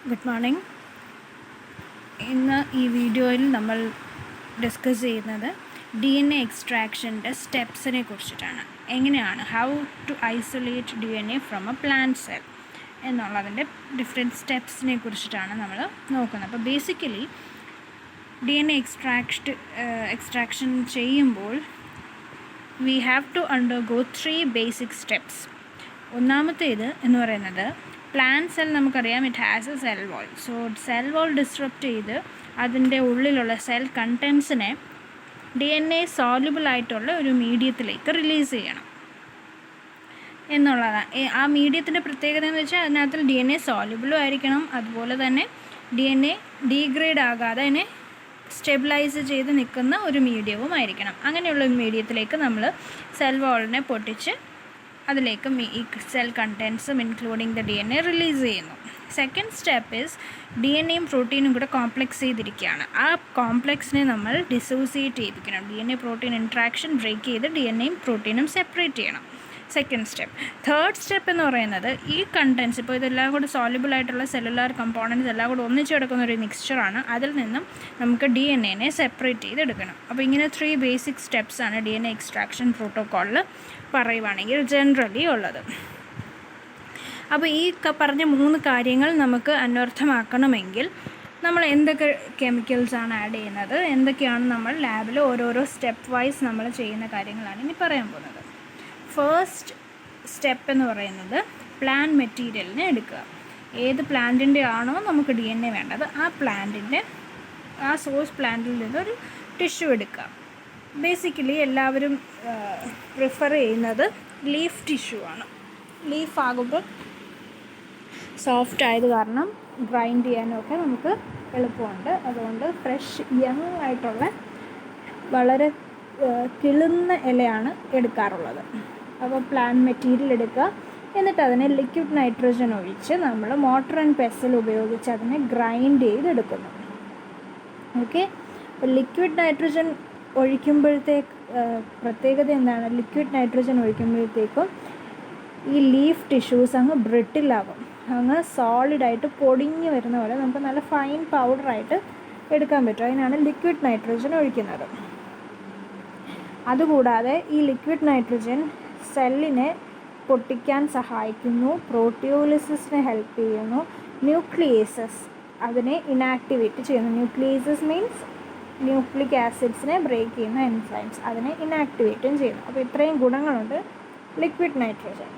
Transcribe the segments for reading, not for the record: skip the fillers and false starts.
Good morning. ഇന്ന് ഈ വീഡിയോയിൽ നമ്മൾ ഡിസ്കസ് ചെയ്യുന്നത് DNA എക്സ്ട്രാക്ഷൻ്റെ സ്റ്റെപ്സിനെ കുറിച്ചിട്ടാണ്. എങ്ങനെയാണ് how to isolate DNA from a plant cell എന്നുള്ളതിൻ്റെ ഡിഫറെൻറ്റ് സ്റ്റെപ്സിനെ കുറിച്ചിട്ടാണ് നമ്മൾ നോക്കുന്നത്. അപ്പോൾ ബേസിക്കലി DNA എക്സ്ട്രാക്ഷൻ ചെയ്യുമ്പോൾ we have to undergo 3 basic steps. ഒന്നാമത്തേത് എന്ന് പറയുന്നത് പ്ലാന്റ് സെൽ നമുക്കറിയാം it has a cell wall. So cell wall disrupt ചെയ്ത് അതിൻ്റെ ഉള്ളിലുള്ള സെൽ കണ്ടൻസിനെ DNA സോല്യുബിൾ ആയിട്ടുള്ള ഒരു മീഡിയത്തിലേക്ക് റിലീസ് ചെയ്യണം എന്നുള്ളതാണ്. ആ മീഡിയത്തിൻ്റെ പ്രത്യേകത എന്ന് വെച്ചാൽ അതിനകത്ത് DNA സോല്യുബിളും ആയിരിക്കണം, അതുപോലെ തന്നെ DNA ഡീഗ്രേഡ് ആകാതെ അതിനെ സ്റ്റെബിലൈസ് ചെയ്ത് നിൽക്കുന്ന ഒരു മീഡിയവും ആയിരിക്കണം. അങ്ങനെയുള്ള ഒരു മീഡിയത്തിലേക്ക് നമ്മൾ സെൽ വാളിനെ പൊട്ടിച്ച് അതിലേക്ക് ഈ സെൽ കണ്ടൻസും ഇൻക്ലൂഡിങ് ദ DNA റിലീസ് ചെയ്യുന്നു. സെക്കൻഡ് സ്റ്റെപ്പ് ഈസ് DNAയും പ്രോട്ടീനും കൂടെ കോംപ്ലെക്സ് ചെയ്തിരിക്കുകയാണ്. ആ കോംപ്ലെക്സിനെ നമ്മൾ ഡിസോസിയേറ്റ് ചെയ്യിപ്പിക്കണം. DNA പ്രോട്ടീൻ ഇൻട്രാക്ഷൻ ബ്രേക്ക് ചെയ്ത് DNAയും പ്രോട്ടീനും സെപ്പറേറ്റ് ചെയ്യണം. Second step. തേർഡ് സ്റ്റെപ്പ് എന്ന് പറയുന്നത് ഈ കണ്ടൻസ്, ഇപ്പോൾ ഇതെല്ലാം കൂടെ സോല്യുബിൾ ആയിട്ടുള്ള സെല്ലുലാർ കമ്പോണൻസ് എല്ലാം കൂടെ ഒന്നിച്ച് കിടക്കുന്ന ഒരു മിക്സ്ചറാണ്. അതിൽ നിന്നും നമുക്ക് DNAനെ സെപ്പറേറ്റ് ചെയ്തെടുക്കണം. അപ്പോൾ ഇങ്ങനെ 3 ബേസിക് സ്റ്റെപ്സാണ് DNA എക്സ്ട്രാക്ഷൻ പ്രോട്ടോക്കോളിൽ പറയുവാണെങ്കിൽ ജനറലി ഉള്ളത്. അപ്പോൾ ഈ പറഞ്ഞ 3 കാര്യങ്ങൾ നമുക്ക് അന്വർത്ഥമാക്കണമെങ്കിൽ നമ്മൾ എന്തൊക്കെ കെമിക്കൽസാണ് ആഡ് ചെയ്യുന്നത്, എന്തൊക്കെയാണ് നമ്മൾ ലാബിൽ ഓരോരോ സ്റ്റെപ്പ് വൈസ് നമ്മൾ ചെയ്യുന്ന കാര്യങ്ങളാണ് ഇനി പറയാൻ പോകുന്നത്. ഫസ്റ്റ് സ്റ്റെപ്പ് എന്ന് പറയുന്നത് പ്ലാന്റ് മെറ്റീരിയലിനെ എടുക്കുക. ഏത് പ്ലാന്റിൻ്റെ ആണോ നമുക്ക് DNA വേണ്ടത് ആ പ്ലാന്റിൻ്റെ ആ സോഴ്സ് പ്ലാന്റിൽ നിന്നൊരു ടിഷ്യൂ എടുക്കുക. ബേസിക്കലി എല്ലാവരും പ്രിഫർ ചെയ്യുന്നത് ലീഫ് ടിഷ്യൂ ആണ്. ലീഫ് ആകുമ്പോൾ സോഫ്റ്റ് ആയത് കാരണം ഗ്രൈൻഡ് ചെയ്യാനൊക്കെ നമുക്ക് എളുപ്പമുണ്ട്. അതുകൊണ്ട് ഫ്രഷ് യങ് ആയിട്ടുള്ള വളരെ കിളുന്ന ഇലയാണ് എടുക്കാറുള്ളത്. അപ്പോൾ പ്ലാന്റ് മെറ്റീരിയൽ എടുക്കുക, എന്നിട്ട് അതിനെ ലിക്വിഡ് നൈട്രജൻ ഒഴിച്ച് നമ്മൾ മോട്ടർ ആൻഡ് പെസൽ ഉപയോഗിച്ച് അതിനെ ഗ്രൈൻഡ് ചെയ്തെടുക്കുന്നു. ഓക്കെ, അപ്പോൾ ലിക്വിഡ് നൈട്രജൻ ഒഴിക്കുമ്പോഴത്തേക്ക് പ്രത്യേകത എന്താണ്? ലിക്വിഡ് നൈട്രജൻ ഒഴിക്കുമ്പോഴത്തേക്കും ഈ ലീഫ് ടിഷ്യൂസ് അങ്ങ് ബ്രിട്ടിലാകും, അങ്ങ് സോളിഡായിട്ട് പൊടിഞ്ഞ് വരുന്ന പോലെ നമുക്ക് നല്ല ഫൈൻ പൗഡറായിട്ട് എടുക്കാൻ പറ്റും. അതിനാണ് ലിക്വിഡ് നൈട്രജൻ ഒഴിക്കുന്നത്. അതുകൂടാതെ ഈ ലിക്വിഡ് നൈട്രജൻ സെല്ലിനെ പൊട്ടിക്കാൻ സഹായിക്കുന്നു, പ്രോട്ടിയോളിസിസിനെ ഹെൽപ്പ് ചെയ്യുന്നു, ന്യൂക്ലിയേസസ് അതിനെ ഇനാക്ടിവേറ്റ് ചെയ്യുന്നു. ന്യൂക്ലിയേസസ് മീൻസ് ന്യൂക്ലിക് ആസിഡ്സിനെ ബ്രേക്ക് ചെയ്യുന്ന എൻസൈംസ്, അതിനെ ഇനാക്ടിവേറ്റും ചെയ്യുന്നു. അപ്പോൾ ഇത്രയും ഗുണങ്ങളുണ്ട് ലിക്വിഡ് നൈട്രജൻ.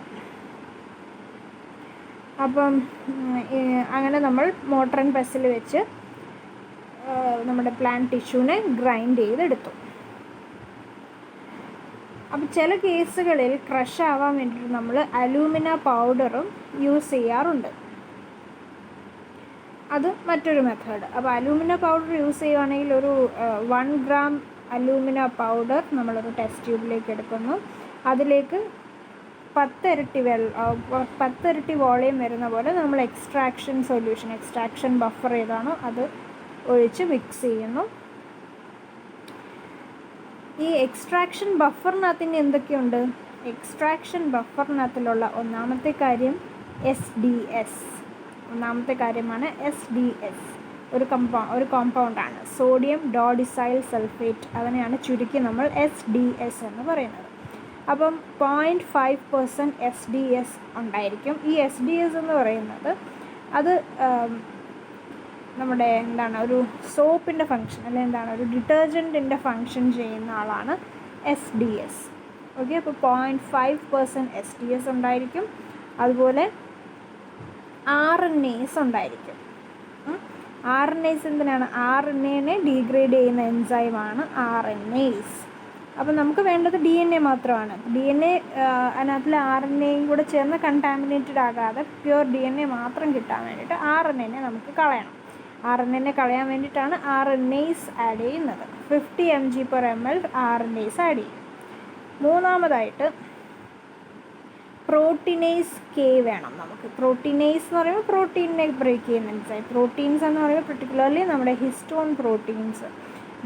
അപ്പം അങ്ങനെ നമ്മൾ മോട്ടർ ആൻഡ് പെസൽ വെച്ച് നമ്മുടെ പ്ലാന്റ് ടിഷ്യൂവിനെ ഗ്രൈൻഡ് ചെയ്തെടുത്തു. അപ്പോൾ ചില കേസുകളിൽ ക്രഷ് ആവാൻ വേണ്ടിയിട്ട് നമ്മൾ അലൂമിന പൗഡറും യൂസ് ചെയ്യാറുണ്ട്. അത് മറ്റൊരു മെത്തേഡ്. അപ്പോൾ അലൂമിന പൗഡർ യൂസ് ചെയ്യുകയാണെങ്കിൽ ഒരു 1 gram അലൂമിന പൗഡർ നമ്മളൊരു ടെസ്റ്റ് ട്യൂബിലേക്ക് എടുക്കുന്നു. അതിലേക്ക് 10 ഇരട്ടി വോളിയം വരുന്ന പോലെ നമ്മൾ എക്സ്ട്രാക്ഷൻ സൊല്യൂഷൻ, എക്സ്ട്രാക്ഷൻ ബഫർ ഏതാണോ അത് ഒഴിച്ച് മിക്സ് ചെയ്യുന്നു. ഈ എക്സ്ട്രാക്ഷൻ ബഫറിനകത്തിന് എന്തൊക്കെയുണ്ട്? എക്സ്ട്രാക്ഷൻ ബഫറിനകത്തിലുള്ള ഒന്നാമത്തെ കാര്യം SDS. ഒന്നാമത്തെ കാര്യമാണ് SDS. ഒരു കോമ്പൗണ്ടാണ്, സോഡിയം ഡോഡിസൈൽ സൾഫേറ്റ്. അതിനെയാണ് ചുരുക്കി നമ്മൾ SDS എന്ന് പറയുന്നത്. അപ്പം 0.5% SDS ഉണ്ടായിരിക്കും. ഈ SDS എന്ന് പറയുന്നത് അത് നമ്മുടെ ഒരു സോപ്പിൻ്റെ ഫങ്ഷൻ, അല്ലെങ്കിൽ ഒരു ഡിറ്റർജൻറ്റിൻ്റെ ഫങ്ഷൻ ചെയ്യുന്ന ആളാണ് SDS. ഓക്കെ, അപ്പോൾ 0.5% SDS ഉണ്ടായിരിക്കും. അതുപോലെ RNAs ഉണ്ടായിരിക്കും. RNAs എന്തിനാണ്? RNAനെ ഡീഗ്രേഡ് ചെയ്യുന്ന എൻസൈമാണ് RNAs. അപ്പോൾ നമുക്ക് വേണ്ടത് DNA മാത്രമാണ്. DNA അതിനകത്തിൽ RNAയും കൂടെ ചേർന്ന് കണ്ടാമിനേറ്റഡ് ആകാതെ പ്യുവർ DNA മാത്രം കിട്ടാൻ വേണ്ടിയിട്ട് RNAനെ നമുക്ക് കളയണം. RNAനെ കളയാൻ വേണ്ടിയിട്ടാണ് RNAs ആഡ് ചെയ്യുന്നത്. 50 mg/ml RNAs ആഡ് ചെയ്യും. മൂന്നാമതായിട്ട് പ്രോട്ടീനേസ് K വേണം നമുക്ക്. പ്രോട്ടീനേസ് എന്ന് പറയുമ്പോൾ പ്രോട്ടീനിനെ ബ്രേക്ക് ചെയ്യുന്ന എൻസൈം. പ്രോട്ടീൻസ് എന്ന് പറയുമ്പോൾ പെർട്ടിക്കുലർലി നമ്മുടെ ഹിസ്റ്റോൺ പ്രോട്ടീൻസ്,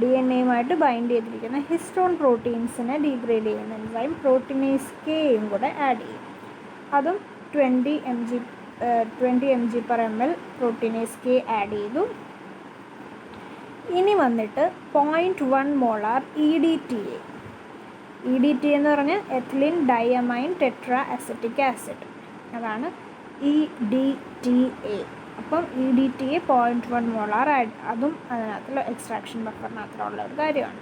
DNAയുമായിട്ട് ബൈൻഡ് ചെയ്തിരിക്കുന്ന ഹിസ്റ്റോൺ പ്രോട്ടീൻസിനെ ഡീഗ്രേഡ് ചെയ്യുന്ന എൻസൈം പ്രോട്ടീനേസ് Kയും കൂടെ ആഡ് ചെയ്യും. അതും 20 20 mg/ml പ്രോട്ടീനേസ് കെ ആഡ് ചെയ്തു. ഇനി വന്നിട്ട് 0.1 മോളാർ EDTA. EDTA എന്ന് പറഞ്ഞാൽ എഥിലിൻ ഡയമൈൻ ടെട്രാ അസറ്റിക് ആസിഡ്, അതാണ് EDTA. അപ്പം EDTA 0.1 മോളാർ ആഡ്, അതും അതിനകത്തുള്ള എക്സ്ട്രാക്ഷൻ ബഫറിനകത്തുള്ള ഒരു കാര്യമാണ്.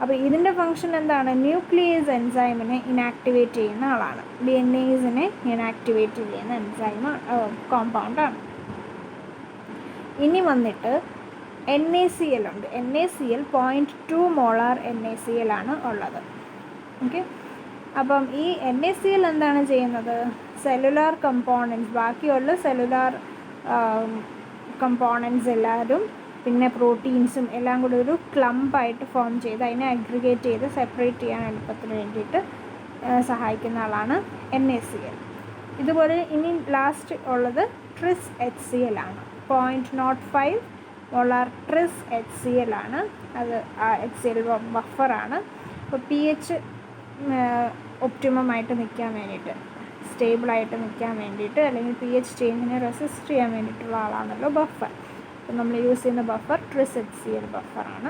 അപ്പോൾ ഇതിൻ്റെ ഫംഗ്ഷൻ എന്താണ്? ന്യൂക്ലിയേസ് എൻസൈമിനെ ഇനാക്ടിവേറ്റ് ചെയ്യുന്ന ആളാണ്. DNAസിനെ ഇനാക്ടിവേറ്റ് ചെയ്യുന്ന എൻസൈം കോമ്പൗണ്ടാണ്. ഇനി വന്നിട്ട് NaCl ഉണ്ട്. NaCl 0.2 മോളാർ NaCl ആണ് ഉള്ളത്. ഓക്കെ, അപ്പം ഈ NaCl എന്താണ് ചെയ്യുന്നത്? സെല്ലുലാർ കമ്പോണൻസ്, ബാക്കിയുള്ള സെല്ലുലാർ കമ്പോണൻസ് എല്ലാവരും പിന്നെ പ്രോട്ടീൻസും എല്ലാം കൂടി ഒരു ക്ലമ്പായിട്ട് ഫോം ചെയ്ത് അതിനെ അഗ്രിഗേറ്റ് ചെയ്ത് സെപ്പറേറ്റ് ചെയ്യാൻ എളുപ്പത്തിന് വേണ്ടിയിട്ട് സഹായിക്കുന്ന ആളാണ് NaCl. ഇതുപോലെ ഇനി ലാസ്റ്റ് ഉള്ളത് Tris HCl ആണ്. 0.05 മോളാർ Tris HCl ആണ്. അത് HCl ബഫറാണ്. അപ്പോൾ pH ഒപ്റ്റിമമായിട്ട് നിൽക്കാൻ വേണ്ടിയിട്ട്, സ്റ്റേബിളായിട്ട് നിൽക്കാൻ വേണ്ടിയിട്ട്, അല്ലെങ്കിൽ pH ചേഞ്ചിനെ റെസിസ്റ്റ് ചെയ്യാൻ വേണ്ടിയിട്ടുള്ള ആളാണല്ലോ ബഫർ. അപ്പോൾ നമ്മൾ യൂസ് ചെയ്യുന്ന buffer Tris HCl ബഫറാണ്.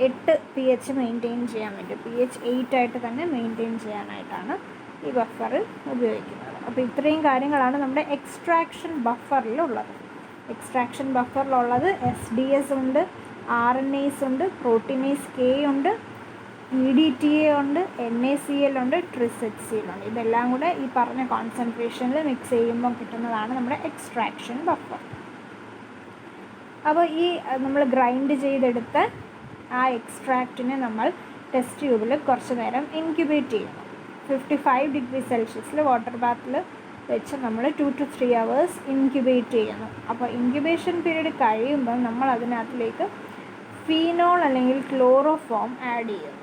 8 pH maintain ചെയ്യാൻ വേണ്ടി, pH 8 ആയിട്ട് തന്നെ മെയിൻറ്റെയിൻ ചെയ്യാനായിട്ടാണ് ഈ ബഫർ ഉപയോഗിക്കുന്നത്. അപ്പോൾ ഇത്രയും കാര്യങ്ങളാണ് നമ്മുടെ എക്സ്ട്രാക്ഷൻ ബഫറിലുള്ളത്. എക്സ്ട്രാക്ഷൻ ബഫറിലുള്ളത് SDS ഉണ്ട്, RNase ഉണ്ട്, പ്രോട്ടീനേസ് K ഉണ്ട്, EDTA ഉണ്ട്, NaCl ഉണ്ട്, Tris HCl ഉണ്ട്. ഇതെല്ലാം കൂടെ ഈ പറഞ്ഞ കോൺസെൻട്രേഷനിൽ മിക്സ് ചെയ്യുമ്പോൾ കിട്ടുന്നതാണ് നമ്മുടെ എക്സ്ട്രാക്ഷൻ ബഫർ. അപ്പോൾ ഈ നമ്മൾ ഗ്രൈൻഡ് ചെയ്തെടുത്ത ആ എക്സ്ട്രാക്റ്റിനെ നമ്മൾ ടെസ്റ്റ് ട്യൂബിൽ കുറച്ച് നേരം ഇൻക്യുബേറ്റ് ചെയ്യുന്നു. 55 ഡിഗ്രി സെൽഷ്യസിൽ വാട്ടർ ബാത്തിൽ വെച്ച് നമ്മൾ 2 to 3 hours ഇൻക്യുബേറ്റ് ചെയ്യുന്നു. അപ്പോൾ ഇൻക്യുബേഷൻ പീരീഡ് കഴിയുമ്പോൾ നമ്മൾ അതിനകത്തിലേക്ക് ഫീനോൾ അല്ലെങ്കിൽ ക്ലോറോഫോം ആഡ് ചെയ്യുന്നു.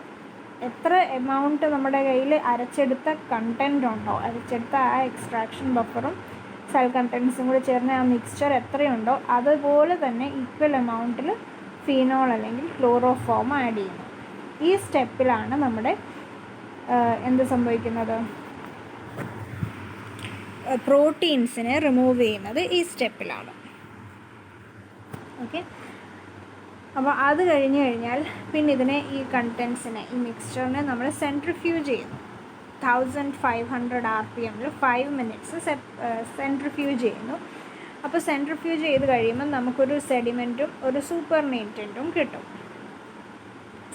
എത്ര എമൗണ്ട് നമ്മുടെ കയ്യിൽ അരച്ചെടുത്ത കണ്ടൻറ്റ് ഉണ്ടോ, അരച്ചെടുത്ത ആ എക്സ്ട്രാക്ഷൻ ബഫറും സെൽ കണ്ടൻസും കൂടി ചേർന്ന് ആ മിക്സ്ചർ എത്രയുണ്ടോ അതുപോലെ തന്നെ ഈക്വൽ എമൗണ്ടിൽ ഫീനോൾ അല്ലെങ്കിൽ ക്ലോറോഫോം ആഡ് ചെയ്യുന്നു. ഈ സ്റ്റെപ്പിലാണ് നമ്മുടെ എന്ത് സംഭവിക്കുന്നത്? പ്രോട്ടീൻസിനെ റിമൂവ് ചെയ്യുന്നത് ഈ സ്റ്റെപ്പിലാണ്. ഓക്കെ, അപ്പോൾ അത് കഴിഞ്ഞ് കഴിഞ്ഞാൽ പിന്നെ ഇതിനെ, ഈ കണ്ടൻസിനെ, ഈ മിക്സ്ചറിനെ നമ്മൾ സെൻട്രിഫ്യൂജ് ചെയ്യുന്നു. 1500 RPM 5 minutes സെൻട്രിഫ്യൂജ് ചെയ്യുന്നു. അപ്പോൾ സെൻട്രിഫ്യൂജ് ചെയ്ത് കഴിയുമ്പോൾ നമുക്കൊരു സെഡിമെൻറ്റും ഒരു സൂപ്പർനേറ്റൻറ്റും കിട്ടും.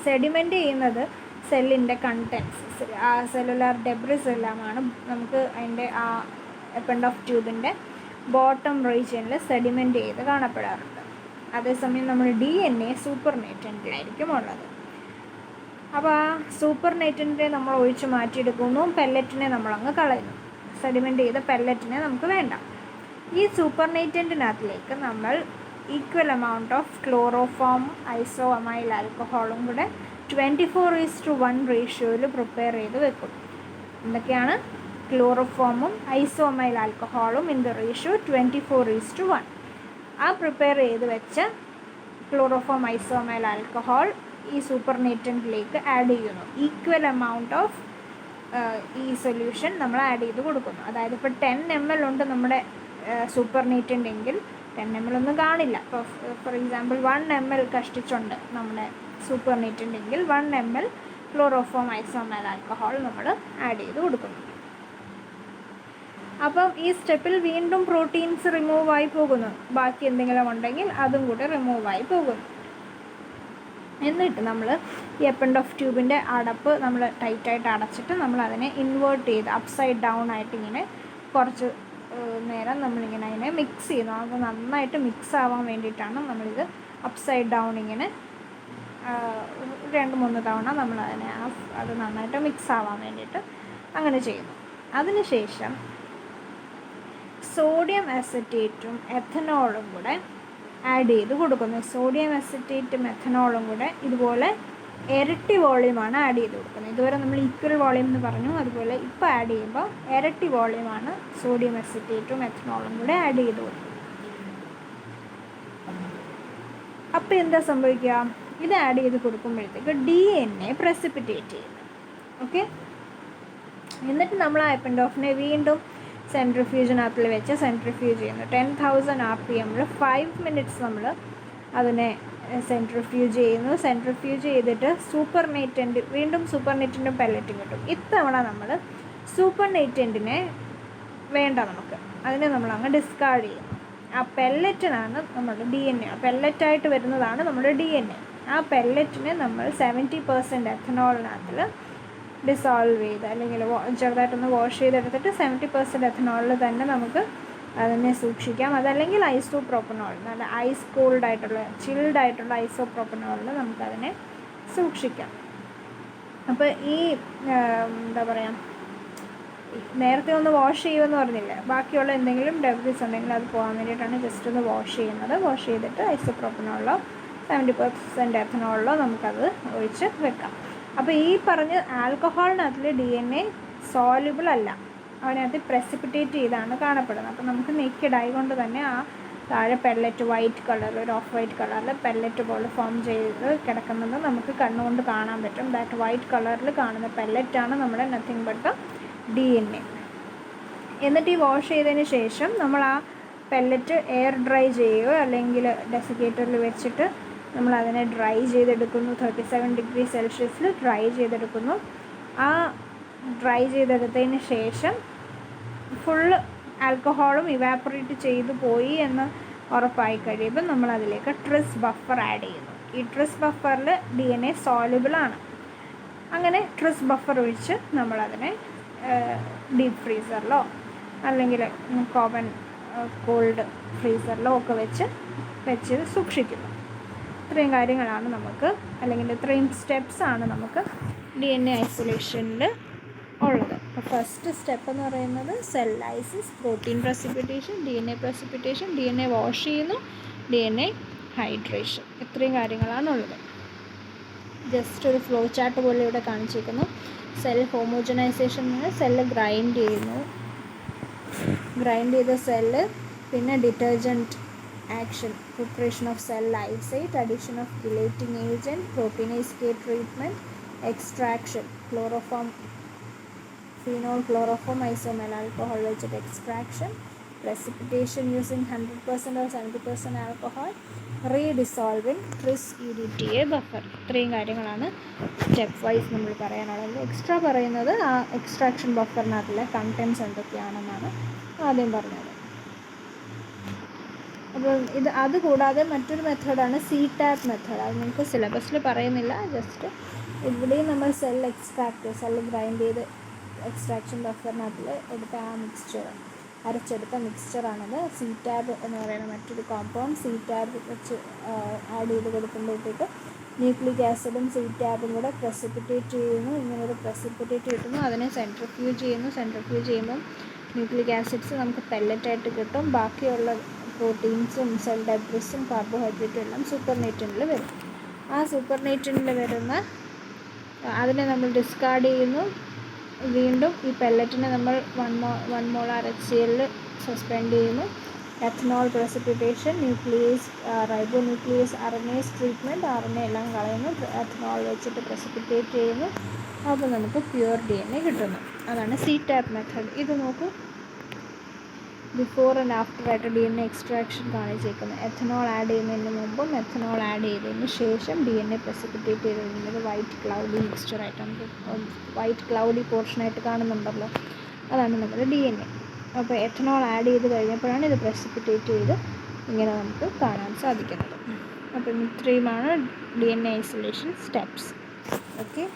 സെഡിമെൻറ്റ് ചെയ്യുന്നത് സെല്ലിൻ്റെ കണ്ടൻസ്, ആ സെല്ലുലാർ ഡെബ്രിസ് എല്ലാമാണ് നമുക്ക് അതിൻ്റെ ആ എപ്പൻഡ് ഓഫ് ട്യൂബിൻ്റെ ബോട്ടം റീജിയനിൽ സെഡിമെൻറ്റ് ചെയ്ത് കാണപ്പെടാറുണ്ട്. അതേസമയം നമ്മൾ DNA സൂപ്പർനേറ്റൻറ്റിലായിരിക്കും ഉള്ളത്. അപ്പോൾ ആ സൂപ്പർനേറ്റൻറ്റിനെ നമ്മൾ ഒഴിച്ച് മാറ്റിയെടുക്കുന്നു, പെല്ലറ്റിനെ നമ്മളങ്ങ് കളയുന്നു. സെഡിമെൻറ്റ് ചെയ്ത പെല്ലറ്റിനെ നമുക്ക് വേണ്ട. ഈ സൂപ്പർനേറ്റൻറ്റിനകത്തിലേക്ക് നമ്മൾ ഈക്വൽ എമൗണ്ട് ഓഫ് ക്ലോറോഫോം ഐസോഅമൈൽ ആൽക്കഹോളും കൂടെ 24:1 റേഷ്യോയിൽ പ്രിപ്പയർ ചെയ്ത് വെക്കും. എന്തൊക്കെയാണ്? ക്ലോറോഫോമും ഐസോഅമൈൽ ആൽക്കഹോളും ഇൻ ദ റേഷ്യോ 24:1. ആ പ്രിപ്പയർ ചെയ്ത് വെച്ച ക്ലോറോഫോം ഐസോഅമൈൽ ആൽക്കഹോൾ ഈ സൂപ്പർനേറ്റൻറ്റിലേക്ക് ആഡ് ചെയ്യുന്നു. ഈക്വൽ എമൗണ്ട് ഓഫ് ഈ സൊല്യൂഷൻ നമ്മൾ ആഡ് ചെയ്ത് കൊടുക്കുന്നു. അതായത് ഇപ്പോൾ 10 ml ഉണ്ട് നമ്മുടെ സൂപ്പർനേറ്റൻ്റ് എങ്കിൽ 10 ml ഒന്നും കാണില്ല. ഇപ്പോൾ ഫോർ എക്സാമ്പിൾ 1 ml കഷ്ടിച്ചുണ്ട് നമ്മുടെ സൂപ്പർനേറ്റൻ്റ് എങ്കിൽ 1 ml ക്ലോറോഫോം ഐസോഅമൈൽ ആൽക്കഹോൾ നമ്മൾ ആഡ് ചെയ്ത് കൊടുക്കുന്നു. അപ്പം ഈ സ്റ്റെപ്പിൽ വീണ്ടും പ്രോട്ടീൻസ് റിമൂവായി പോകുന്നു. ബാക്കി എന്തെങ്കിലും ഉണ്ടെങ്കിൽ അതും കൂടെ റിമൂവായി പോകുന്നു. എന്നിട്ട് നമ്മൾ ഈ എപ്പൻഡ് ഓഫ് ട്യൂബിൻ്റെ അടപ്പ് നമ്മൾ ടൈറ്റായിട്ട് അടച്ചിട്ട് നമ്മൾ അതിനെ ഇൻവേർട്ട് ചെയ്ത് അപ്സൈഡ് ഡൗൺ ആയിട്ട് ഇങ്ങനെ കുറച്ച് നേരം നമ്മളിങ്ങനെ അതിനെ മിക്സ് ചെയ്യുന്നു. അത് നന്നായിട്ട് മിക്സ് ആവാൻ വേണ്ടിയിട്ടാണ് നമ്മളിത് അപ്സൈഡ് ഡൗൺ ഇങ്ങനെ 2-3 തവണ നമ്മൾ അതിനെ അത് നന്നായിട്ട് മിക്സ് ആവാൻ വേണ്ടിയിട്ട് അങ്ങനെ ചെയ്യുന്നു. അതിനുശേഷം സോഡിയം അസറ്റേറ്റും എഥനോളും കൂടെ ആഡ് ചെയ്ത് കൊടുക്കുന്നു. സോഡിയം അസറ്റേറ്റും എഥനോളും കൂടെ ഇതുപോലെ ഇരട്ടി വോളിയമാണ് ആഡ് ചെയ്ത് കൊടുക്കുന്നത്. ഇതുവരെ നമ്മൾ ഈക്വൽ വോളിയം എന്ന് പറഞ്ഞു, അതുപോലെ ഇപ്പോൾ ആഡ് ചെയ്യുമ്പോൾ ഇരട്ടി വോളിയമാണ് സോഡിയം അസറ്റേറ്റും എഥനോളും കൂടെ ആഡ് ചെയ്ത് കൊടുക്കുന്നത്. അപ്പോൾ എന്താ സംഭവിക്കുക? ഇത് ആഡ് ചെയ്ത് കൊടുക്കുമ്പോഴത്തേക്ക് DNA പ്രസിപ്പിറ്റേറ്റ് ചെയ്യുന്നു. ഓക്കെ, എന്നിട്ട് നമ്മൾ ആ എപ്പൻഡ് ഓഫിനെ വീണ്ടും സെൻട്രിഫ്യൂജിനകത്തിൽ വെച്ച് സെൻട്രിഫ്യൂജ് ചെയ്യുന്നു. 10,000 RPM 5 മിനിറ്റ്സ് നമ്മൾ അതിനെ സെൻട്രിഫ്യൂജ് ചെയ്യുന്നു. സെൻട്രിഫ്യൂജ് ചെയ്തിട്ട് സൂപ്പർനേറ്റൻ്റ്, വീണ്ടും സൂപ്പർനേറ്റൻറ്റും പെല്ലറ്റും കിട്ടും. ഇത്തവണ നമ്മൾ സൂപ്പർനേറ്റൻറ്റിനെ വേണ്ട, നമുക്ക് അതിനെ നമ്മൾ അങ്ങ് ഡിസ്കാർഡ് ചെയ്യുന്നു. ആ പെല്ലറ്റിനാണ് നമ്മുടെ DNA, പെല്ലറ്റായിട്ട് വരുന്നതാണ് നമ്മുടെ DNA. ആ പെല്ലറ്റിനെ നമ്മൾ 70% എഥനോളിനകത്തിൽ ഡിസോൾവ് ചെയ്ത്, അല്ലെങ്കിൽ ചെറുതായിട്ടൊന്ന് വാഷ് ചെയ്തെടുത്തിട്ട് 70% എഥനോളിൽ തന്നെ നമുക്ക് അതിനെ സൂക്ഷിക്കാം. അതല്ലെങ്കിൽ ഐസോപ്രോപ്പനോൾ, നല്ല ഐസ് കൂൾഡ് ആയിട്ടുള്ള ചിൽഡായിട്ടുള്ള ഐസോപ്രോപ്പനോളിൽ നമുക്കതിനെ സൂക്ഷിക്കാം. അപ്പോൾ ഈ എന്താ പറയുക, നേരത്തെ ഒന്ന് വാഷ് ചെയ്യുമെന്ന് പറഞ്ഞില്ല, ബാക്കിയുള്ള എന്തെങ്കിലും ഡെബ്രിസ് ഉണ്ടെങ്കിൽ അത് പോകാൻ വേണ്ടിയിട്ടാണ് ജസ്റ്റ് ഒന്ന് വാഷ് ചെയ്യുന്നത്. വാഷ് ചെയ്തിട്ട് ഐസോപ്രോപ്പനോളിലോ 70% എഥനോളിലോ നമുക്കത് ഒഴിച്ച് വെക്കാം. അപ്പോൾ ഈ പറഞ്ഞ ആൽക്കഹോളിനകത്തിൽ DNA സോല്യൂബിൾ അല്ല, അതിനകത്ത് പ്രസിപ്പിറ്റേറ്റ് ചെയ്താണ് കാണപ്പെടുന്നത്. അപ്പോൾ നമുക്ക് നെക്കഡ് ആയതുകൊണ്ട് തന്നെ ആ താഴെ പെല്ലറ്റ് വൈറ്റ് കളറിൽ, ഒരു ഓഫ് വൈറ്റ് കളറിൽ പെല്ലറ്റ് പോലെ ഫോം ചെയ്ത് കിടക്കുന്നത് നമുക്ക് കണ്ണുകൊണ്ട് കാണാൻ പറ്റും. ദാറ്റ് വൈറ്റ് കളറിൽ കാണുന്ന പെല്ലറ്റാണ് നമ്മുടെ നത്തിങ് ബട്ട് DNA. എന്നിട്ട് ഈ വാഷ് ചെയ്തതിന് ശേഷം നമ്മൾ ആ പെല്ലറ്റ് എയർ ഡ്രൈ ചെയ്യുകയോ അല്ലെങ്കിൽ ഡെസിക്കേറ്ററിൽ വെച്ചിട്ട് നമ്മൾ അതിനെ ഡ്രൈ ചെയ്തെടുക്കുന്നു. 37 ഡിഗ്രി സെൽഷ്യസിൽ ഡ്രൈ ചെയ്തെടുക്കുന്നു. ആ ഡ്രൈ ചെയ്തെടുത്തതിന് ശേഷം ഫുള്ള് ആൽക്കഹോളും ഇവാപ്പറേറ്റ് ചെയ്തു പോയി എന്ന് ഉറപ്പായി കഴിയുമ്പോൾ നമ്മൾ അതിലേക്ക് ട്രിസ് ബഫർ ആഡ് ചെയ്യുന്നു. ഈ ട്രിസ് ബഫറിൽ DNA സോല്യൂബിളാണ്. അങ്ങനെ ട്രിസ് ബഫർ ഒഴിച്ച് നമ്മളതിനെ ഡീപ്പ് ഫ്രീസറിലോ അല്ലെങ്കിൽ കോമൺ കോൾഡ് ഫ്രീസറിലോ ഒക്കെ വെച്ച് സൂക്ഷിക്കുന്നു. ഇത്രയും കാര്യങ്ങളാണ് നമുക്ക്, അല്ലെങ്കിൽ ഇത്രയും സ്റ്റെപ്സാണ് നമുക്ക് DNA ഐസൊലേഷനിൽ ഉള്ളത്. അപ്പോൾ ഫസ്റ്റ് സ്റ്റെപ്പ് എന്ന് പറയുന്നത് cell lysis, protein precipitation, DNA precipitation, DNA wash ചെയ്യുന്നു, DNA ഹൈഡ്രേഷൻ. ഇത്രയും കാര്യങ്ങളാണുള്ളത്. ജസ്റ്റ് ഒരു ഫ്ലോ ചാർട്ട് പോലെ ഇവിടെ കാണിച്ചിരിക്കുന്നു. സെൽ ഹോമോജനൈസേഷൻ സെല്ല് ഗ്രൈൻഡ് ചെയ്യുന്നു. ഗ്രൈൻഡ് ചെയ്ത സെല്ല്, പിന്നെ detergent action, preparation of cell lysate, addition of chelating agent, proteinase K treatment, extraction, chloroform, phenol chloroform isoamyl alcohol വെച്ചിട്ട് extraction, precipitation using 100% or 70% alcohol, redissolving, Tris EDTA buffer. ഇത്രയും കാര്യങ്ങളാണ് step wise നമ്മൾ പറയാനുള്ളത്. Extra പറയുന്നത് ആ extraction ബഫറിനകത്തുള്ള contents എന്തൊക്കെയാണെന്നാണ് ആദ്യം പറഞ്ഞത്. അപ്പോൾ അതുകൂടാതെ മറ്റൊരു മെത്തേഡാണ് CTAP മെത്തേഡ്. അത് നിങ്ങൾക്ക് സിലബസിൽ പറയുന്നില്ല, ജസ്റ്റ് ഇവിടെയും നമ്മൾ സെൽ എക്സ്ട്രാക്ട്, സെൽ ഗ്രൈൻഡ് ചെയ്ത് എക്സ്ട്രാക്ഷൻ ബഫറിനകത്തിൽ എടുത്ത ആ മിക്സ്ചർ, അരച്ചെടുത്ത മിക്സ്ചറാണത്. CTAP എന്ന് പറയുന്ന മറ്റൊരു കോമ്പൗണ്ട്. CTAP വെച്ച് ആഡ് ചെയ്ത് കൊടുക്കുമ്പോഴത്തേക്ക് ന്യൂക്ലിക് ആസിഡും CTAPും കൂടെ പ്രസിപ്പിറ്റേറ്റ് ചെയ്യുന്നു. ഇങ്ങനൊരു പ്രസിപ്പിറ്റേറ്റ് കിട്ടുന്നു. അതിനെ സെൻട്രിഫ്യൂജ് ചെയ്യുന്നു. സെൻട്രിഫ്യൂജ് ചെയ്യുമ്പം ന്യൂക്ലിക് ആസിഡ്സ് നമുക്ക് പെല്ലറ്റായിട്ട് കിട്ടും. ബാക്കിയുള്ള പ്രോട്ടീൻസും സെൽ ഡെബ്രിസും കാർബോഹൈഡ്രേറ്റും എല്ലാം സൂപ്പർനേറ്റനിൽ വരും. ആ സൂപ്പർനേറ്റനിൽ വരുന്ന അതിനെ നമ്മൾ ഡിസ്കാർഡ് ചെയ്യുന്നു. വീണ്ടും ഈ പെല്ലറ്റിനെ നമ്മൾ 1 മോളാർ HCl സസ്പെൻഡ് ചെയ്യുന്നു. Ethanol precipitation, nuclease, ribonuclease RNase treatment, RNA എല്ലാം കളയുന്നു. എഥനോൾ വെച്ചിട്ട് പ്രസിപ്പിറ്റേറ്റ് ചെയ്യുന്നു. അപ്പോൾ നമുക്ക് പ്യുവർ DNA കിട്ടുന്നു. അതാണ് CTAP മെത്തേഡ്. ഇത് നോക്കൂ, ബിഫോർ ആൻഡ് ആഫ്റ്റർ ആയിട്ട് DNA എക്സ്ട്രാക്ഷൻ കാണിച്ചേക്കുന്നത്. എഥനോൾ ആഡ് ചെയ്യുന്നതിന് മുമ്പും എഥനോൾ ആഡ് ചെയ്തതിന് ശേഷം DNA പ്രസിപ്പിറ്റേറ്റ് ചെയ്ത് കഴിഞ്ഞാൽ വൈറ്റ് ക്ലൗഡി മിക്സ്ചറായിട്ട് നമുക്ക് വൈറ്റ് ക്ലൗഡി പോർഷനായിട്ട് കാണുന്നുണ്ടല്ലോ, അതാണ് നമ്മുടെ DNA. അപ്പോൾ എഥനോൾ ആഡ് ചെയ്ത് കഴിഞ്ഞപ്പോഴാണ് ഇത് പ്രസിപ്പിറ്റേറ്റ് ചെയ്ത് ഇങ്ങനെ നമുക്ക് കാണാൻ സാധിക്കുന്നത്. അപ്പം ഇത്രയുമാണ് DNA isolation steps. Okay,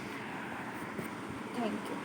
thank you.